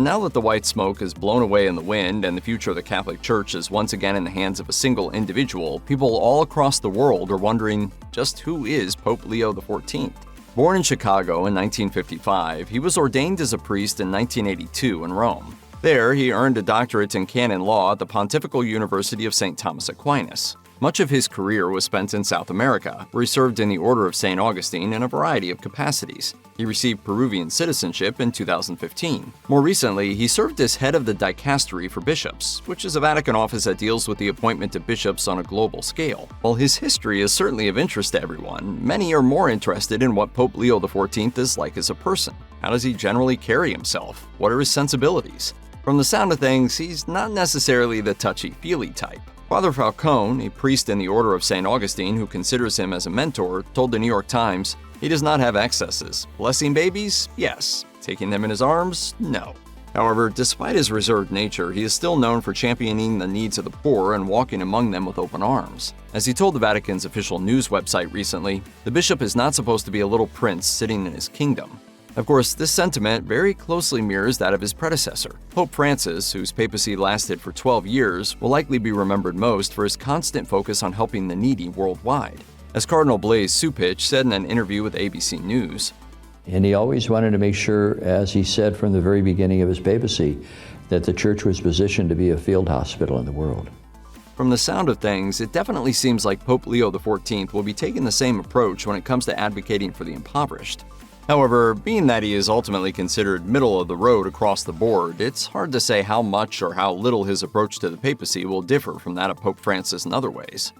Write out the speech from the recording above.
And now that the white smoke is blown away in the wind and the future of the Catholic Church is once again in the hands of a single individual, people all across the world are wondering just who is Pope Leo XIV? Born in Chicago in 1955, he was ordained as a priest in 1982 in Rome. There, he earned a doctorate in canon law at the Pontifical University of St. Thomas Aquinas. Much of his career was spent in South America, where he served in the Order of St. Augustine in a variety of capacities. He received Peruvian citizenship in 2015. More recently, he served as head of the Dicastery for Bishops, which is a Vatican office that deals with the appointment of bishops on a global scale. While his history is certainly of interest to everyone, many are more interested in what Pope Leo XIV is like as a person. How does he generally carry himself? What are his sensibilities? From the sound of things, he's not necessarily the touchy-feely type. Father Falcone, a priest in the Order of St. Augustine who considers him as a mentor, told the New York Times, he does not have excesses. Blessing babies? Yes. Taking them in his arms? No. However, despite his reserved nature, he is still known for championing the needs of the poor and walking among them with open arms. As he told the Vatican's official news website recently, the bishop is not supposed to be a little prince sitting in his kingdom. Of course, this sentiment very closely mirrors that of his predecessor. Pope Francis, whose papacy lasted for 12 years, will likely be remembered most for his constant focus on helping the needy worldwide. As Cardinal Blaise Cupich said in an interview with ABC News, and he always wanted to make sure, as he said from the very beginning of his papacy, that the church was positioned to be a field hospital in the world. From the sound of things, it definitely seems like Pope Leo XIV will be taking the same approach when it comes to advocating for the impoverished. However, being that he is ultimately considered middle of the road across the board, it's hard to say how much or how little his approach to the papacy will differ from that of Pope Francis in other ways.